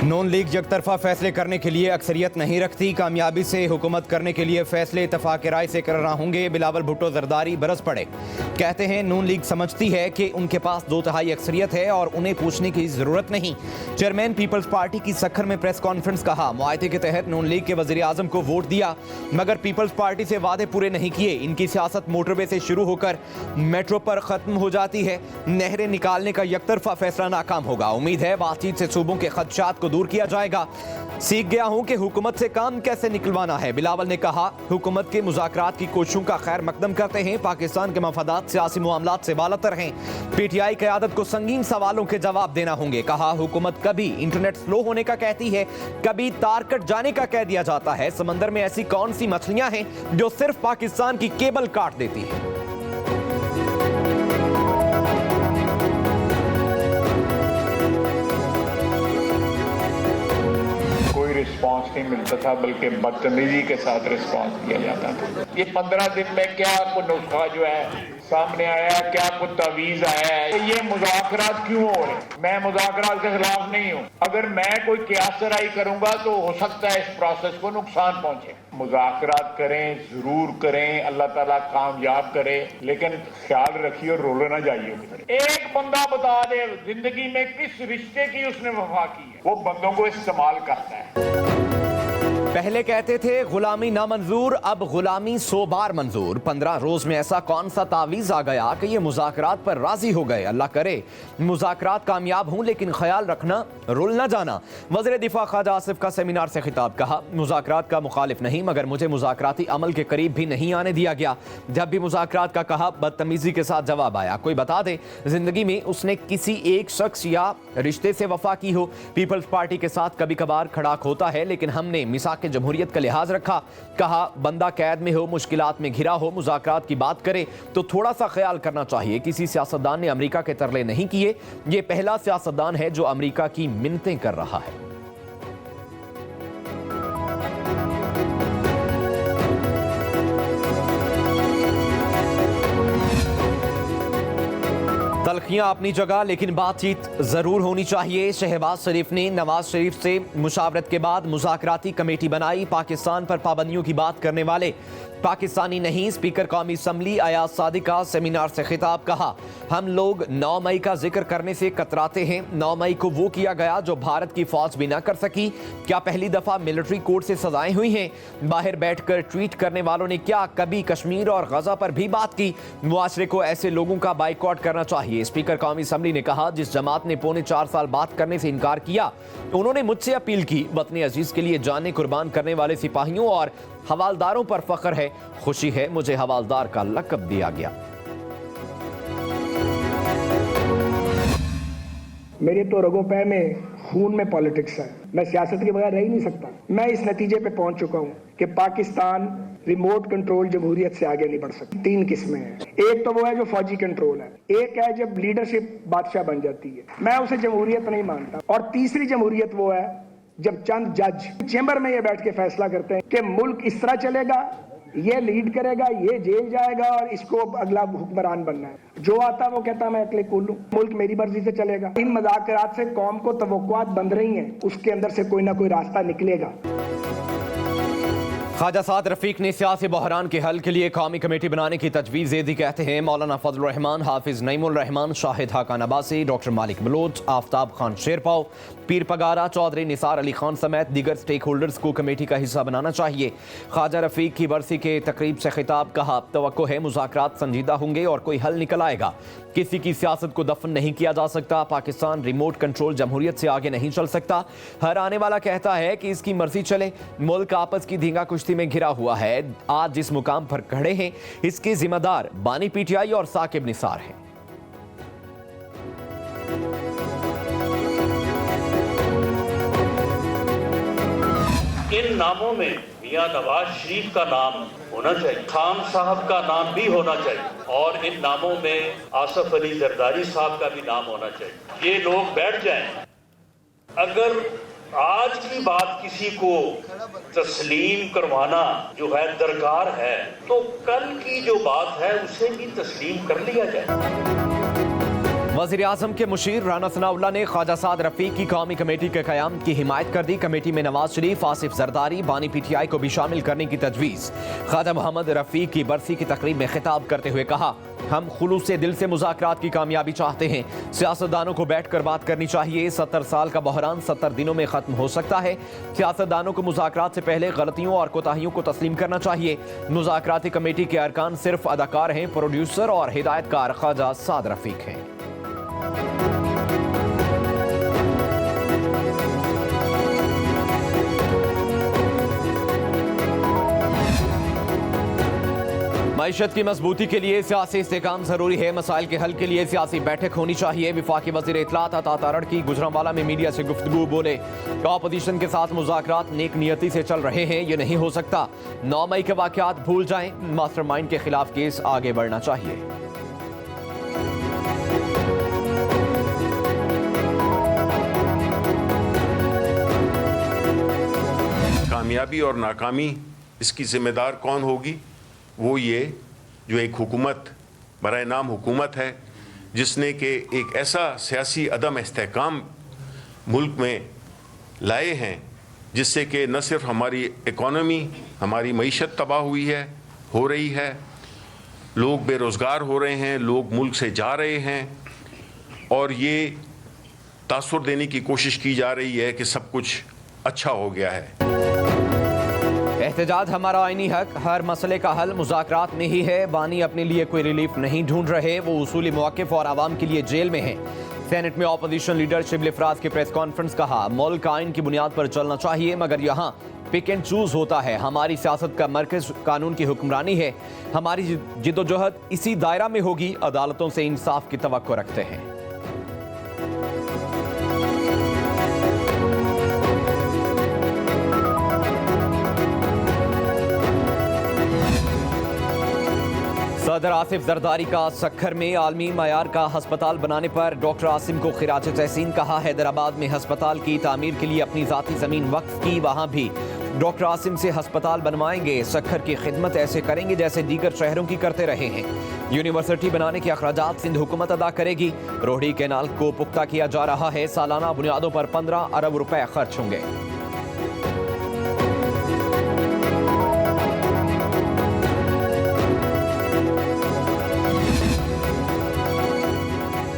नून league यकतरफा फैसले करने के लिए अक्सरियत नहीं रखती, कामयाबी से हुकूमत करने के लिए फैसले इत्तफाक राय से करना होंगे। बिलावल भुट्टो जरदारी बरस पड़े, कहते हैं नून लीग समझती है कि उनके पास 2/3 अक्सरियत है और उन्हें पूछने की जरूरत नहीं। चेयरमैन पीपल्स पार्टी की सखर में प्रेस कॉन्फ्रेंस, कहा मुआहदे के तहत नून लीग के वजीर आजम को वोट दिया मगर पीपल्स पार्टी से वादे पूरे नहीं किए। इनकी सियासत मोटरवे से शुरू होकर मेट्रो पर खत्म हो जाती है। नहरें निकालने का यकतरफा फैसला नाकाम होगा। उम्मीद है बातचीत से सूबों के खदशात को दूर किया जाएगा। सीख गया हूं कि हुकूमत से काम कैसे निकलवाना है। बिलावल ने कहा हुकूमत के मुज़ाकरात की कोशिशों का खैर मकदम करते हैं। पाकिस्तान के मफादात सियासी मामलात से बालातर हैं। पीटीआई क़यादत को संगीन सवालों के जवाब देना होंगे। कहा हुकूमत कभी इंटरनेट स्लो होने का कहती है, कभी तार कट जाने का कह दिया जाता है। समंदर में ऐसी कौन सी मछलियां हैं जो सिर्फ पाकिस्तान की केबल काट देती है। रिस्पांस नहीं मिलता था, बल्कि बदतमीजी के साथ रिस्पांस दिया जाता था। ये 15 दिन में क्या कोई नुस्खा जो है सामने आया, क्या कुछ तवीज आया है? ये मुज़ाकरात क्यों हो रहे? मैं मुज़ाकरात के खिलाफ नहीं हूँ। अगर मैं कोई क़यासराई करूंगा तो हो सकता है इस प्रोसेस को नुकसान पहुंचे। मुज़ाकरात करें, जरूर करें, अल्लाह ताला कामयाब करे, लेकिन ख्याल रखिए रोलो ना जाइए। एक बंदा बता दे जिंदगी में किस रिश्ते की उसने वफा की है, वो बंदों को इस्तेमाल करता है। पहले कहते थे गुलामी नामंजूर, अब गुलामी 100 बार मंजूर। 15 रोज में ऐसा कौन सा तावीज आ गया कि ये मुज़ाकरात पर राजी हो गए। अल्लाह करे मुज़ाकरात कामयाब हों, लेकिन ख्याल रखना रुल ना जाना। वज़ीर दिफा ख्वाजा आसिफ का सेमिनार से खिताब, कहा मुज़ाकरात का मुखालिफ नहीं मगर मुझे मुज़ाकराती अमल के करीब भी नहीं आने दिया गया। जब भी मुज़ाकरात का कहा बदतमीजी के साथ जवाब आया। कोई बता दे जिंदगी में उसने किसी एक शख्स या रिश्ते से वफा की हो। पीपल्स पार्टी के साथ कभी कभार खड़ाक होता है, लेकिन हमने मिसाक के जमहूरियत का लिहाज रखा। कहा बंदा कैद में हो, मुश्किलात में घिरा हो, मुज़ाकरात की बात करे तो थोड़ा सा ख्याल करना चाहिए। किसी सियासतदान ने अमेरिका के तरले नहीं किए। ये पहला सियासतदान है जो अमेरिका की मिन्नतें कर रहा है। तलखियां अपनी जगह, लेकिन बातचीत जरूर होनी चाहिए। शहबाज शरीफ ने नवाज शरीफ से मुशावरत के बाद मुज़ाकराती कमेटी बनाई। पाकिस्तान पर पाबंदियों की बात करने वाले पाकिस्तानी नहीं। स्पीकर कौमी असम्बली अयाज सादिक का सेमिनार से खिताब, कहा हम लोग 9 मई का जिक्र करने से कतराते हैं। 9 मई को वो किया गया जो भारत की फौज भी ना कर सकी। क्या पहली दफा मिलिट्री कोर्ट से सजाएं हुई हैं? बाहर बैठकर ट्वीट करने वालों ने क्या कभी कश्मीर और गजा पर भी बात की? मुआशरे को ऐसे लोगों का बाइकआउट करना चाहिए। स्पीकर कौमी असम्बली ने कहा जिस जमात ने 4.25 साल बात करने से इनकार किया, उन्होंने मुझसे अपील की वतन अजीज के लिए जानें कुर्बान करने वाले सिपाहियों और हवालदारों पर फख्र है, खुशी है मुझे हवालदार का लक़ब दिया गया। मेरे तो रगों पैर में खून में पॉलिटिक्स है। मैं सियासत के बगैर रह ही नहीं सकता। मैं इस नतीजे पे पहुंच चुका हूं कि पाकिस्तान रिमोट कंट्रोल जमहूरियत से आगे नहीं बढ़ सकती। 3 किस्में हैं। एक तो वो है जो फौजी कंट्रोल है, एक है जब लीडरशिप बादशाह बन जाती है, मैं उसे जमहूरियत नहीं मानता, और तीसरी जमहूरियत वो है जब चंद जज चेंबर में ये बैठ के फैसला करते हैं कि मुल्क इस तरह चलेगा, ये लीड करेगा, ये जेल जाएगा और इसको अगला हुक्मरान बनना है। जो आता वो कहता मैं अकेले कूल लूं, मुल्क मेरी मर्जी से चलेगा। इन मज़ाकरात से कौम को तवक्कुआत बन रही हैं, उसके अंदर से कोई ना कोई रास्ता निकलेगा। ख्वाजा साद रफीक ने सियासी बहरान के हल के लिए कौमी कमेटी बनाने की तजवीज़ दे दी। कहते हैं मौलाना फजल रहमान, हाफिज नईमुल रहमान, शाहिद हाकान अब्बासी, डॉक्टर मालिक बलोच, आफ्ताब खान शेरपाव, पीर पगारा, चौधरी निसार अली खान समेत दीगर स्टेक होल्डर्स को कमेटी का हिस्सा बनाना चाहिए। ख्वाजा रफीक की बरसी के तकरीब से खिताब, कहा तवक्को है मुज़ाकरात संजीदा होंगे और कोई हल निकल आएगा। किसी की सियासत को दफन नहीं किया जा सकता। पाकिस्तान रिमोट कंट्रोल जमहूरियत से आगे नहीं चल सकता। हर आने वाला कहता है कि इसकी मर्जी चले। मुल्क आपस की धींगा कुश्ती में घिरा हुआ है। आज जिस मुकाम पर खड़े हैं इसके जिम्मेदार बानी पीटीआई और साकिब निसार हैं। इन नामों में मियां नवाज शरीफ का नाम होना चाहिए, खान साहब का नाम भी होना चाहिए, और इन नामों में आसिफ अली जरदारी साहब का भी नाम होना चाहिए। ये लोग बैठ जाएं। अगर आज की बात किसी को तस्लीम करवाना जो है दरकार है, तो कल की जो बात है उसे भी तस्लीम कर लिया जाए। वज़ीर आज़म के मुशीर राना सनाउल्लाह ने ख्वाजा साद रफ़ीक की कौमी कमेटी के क़याम की हिमायत कर दी। कमेटी में नवाज शरीफ, आसिफ जरदारी, बानी PTI को भी शामिल करने की तजवीज़। ख्वाजा मोहम्मद रफ़ीक की बरसी की तकरीब में खिताब करते हुए कहा, हम खुलूस से दिल से मुज़ाकरात की कामयाबी चाहते हैं। सियासतदानों को बैठ कर बात करनी चाहिए। 70 साल का बहरान 70 दिनों में ख़त्म हो सकता है। सियासतदानों को मुज़ाकरात से पहले गलतियों और कोताहियों को तस्लीम करना चाहिए। मुज़ाकराती कमेटी के अरकान सिर्फ अदाकार हैं, प्रोड्यूसर और हिदायतकार ख्वाजा साद रफ़ीक हैं। मईशत की मजबूती के लिए सियासी इस्तेकाम जरूरी है। मसाइल के हल के लिए सियासी बैठक होनी चाहिए। विफाकी वज़ीर इत्तलात अता तारड़की गुजरांवाला में मीडिया से गुफ्तगू बोले, अपोजिशन के साथ मुज़ाकरात नेक नियति से चल रहे हैं, ये नहीं हो सकता। 9 मई के वाक़यात भूल जाएं। मास्टरमाइंड के खिलाफ केस आगे बढ़ना चाहिए। कामयाबी और नाकामी इसकी जिम्मेदार कौन होगी? वो ये जो एक हुकूमत बराए नाम हुकूमत है, जिसने कि एक ऐसा सियासी अदम इस्तेहकाम मुल्क में लाए हैं जिससे कि न सिर्फ हमारी इकॉनमी, हमारी मईशत तबाह हुई है, हो रही है, लोग बेरोज़गार हो रहे हैं, लोग मुल्क से जा रहे हैं, और ये तासुर देने की कोशिश की जा रही है कि सब कुछ अच्छा हो गया है। एहतजाज हमारा आईनी हक, हर मसले का हल मुज़ाकरात में ही है। बानी अपने लिए कोई रिलीफ नहीं ढूंढ रहे, वो उसूली मौक़िफ़ और आवाम के लिए जेल में हैं। सेनेट में अपोजिशन लीडर शिबली अफराज की प्रेस कॉन्फ्रेंस, कहा मुल्क आइन की बुनियाद पर चलना चाहिए, मगर यहाँ पिक एंड चूज होता है। हमारी सियासत का मरकज़ कानून की हुक्मरानी है। हमारी जिद्दोजहद इसी दायरा में होगी। अदालतों से इंसाफ की तवक्को रखते हैं। सदर आसिफ जरदारी का सक्खर में आलमी मयार का हस्पताल बनाने पर डॉक्टर आसिम को खिराज तहसीन, कहा हैदराबाद में हस्पताल की तामीर के लिए अपनी ज़ाती ज़मीन वक्फ की, वहाँ भी डॉक्टर आसिम से हस्पताल बनवाएंगे। सक्खर की खिदमत ऐसे करेंगे जैसे दीगर शहरों की करते रहे हैं। यूनिवर्सिटी बनाने के अखराजात सिंध हुकूमत अदा करेगी। रोहड़ी कैनाल को पुख्ता किया जा रहा है। सालाना बुनियादों पर 15 अरब रुपए खर्च होंगे।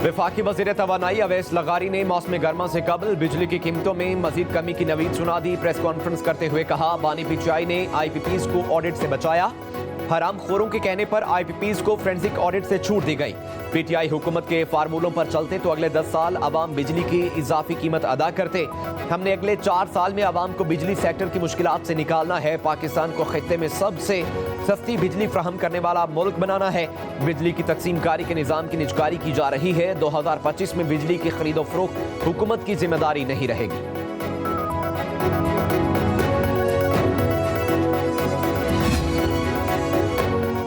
वफाकी वज़ीर तवानाई अवैस लगारी ने मौसम गर्मा से कबल बिजली की कीमतों में मजीद कमी की नवीद सुना दी। प्रेस कॉन्फ्रेंस करते हुए कहा, बानी PTI ने IPPs को ऑडिट से बचाया। हराम खोरों के कहने पर IPPs को फोरेंसिक ऑडिट से छूट दी गई। PTI हुकूमत के फार्मूलों पर चलते तो अगले 10 साल अवाम बिजली की इजाफी कीमत अदा करते। हमने अगले 4 साल में अवाम को बिजली सेक्टर की मुश्किलात से निकालना है। पाकिस्तान को खित्ते में सबसे सस्ती बिजली फ्राहम करने वाला मुल्क बनाना है। बिजली की तकसीमकारी के निज़ाम की निजकारी की जा रही है। 2025 में बिजली की खरीदो फरोख्त हुकूमत की जिम्मेदारी नहीं रहेगी।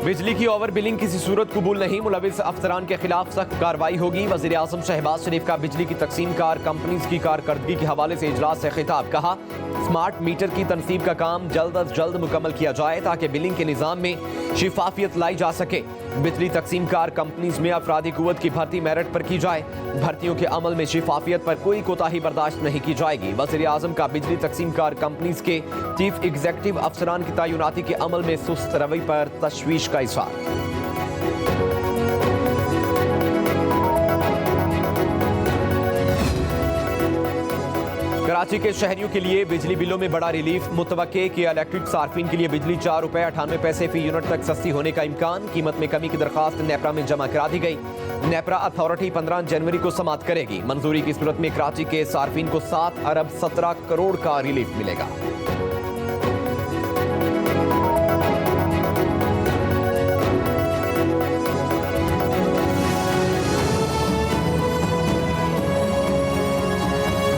बिजली की ओवर बिलिंग किसी सूरत कबूल नहीं। मुलविस अफसरान के खिलाफ सख्त कार्रवाई होगी। वज़ीर आज़म शहबाज शरीफ का बिजली की तकसीम कार कंपनीज की कारकर्दगी के हवाले से इजलास से खिताब, कहा स्मार्ट मीटर की तनसीब का काम जल्द अज जल्द मुकम्मल किया जाए ताकि बिलिंग के निज़ाम में शिफाफियत लाई जा सके। बिजली तकसीम कार कंपनीज में अफरादी कुव्वत की भर्ती मेरिट पर की जाए। भर्तियों के अमल में शिफाफियत पर कोई कोताही बर्दाश्त नहीं की जाएगी। वज़ीर आज़म का बिजली तकसीम कार कंपनीज के चीफ एग्जीक्यूटिव अफसरान की तैनाती के अमल में सुस्त रवैये पर तशवीश का इज़हार। कराची के शहरियों के लिए बिजली बिलों में बड़ा रिलीफ। मुतवक्के कि इलेक्ट्रिक सार्फिन के लिए बिजली 4 रुपए 98 पैसे फी यूनिट तक सस्ती होने का इम्कान। कीमत में कमी की दरखास्त नेपरा में जमा करा दी गई। नेपरा अथॉरिटी 15 जनवरी को समाअत करेगी। मंजूरी की सूरत में कराची के सार्फिन को 7 अरब 17 करोड़ का रिलीफ मिलेगा।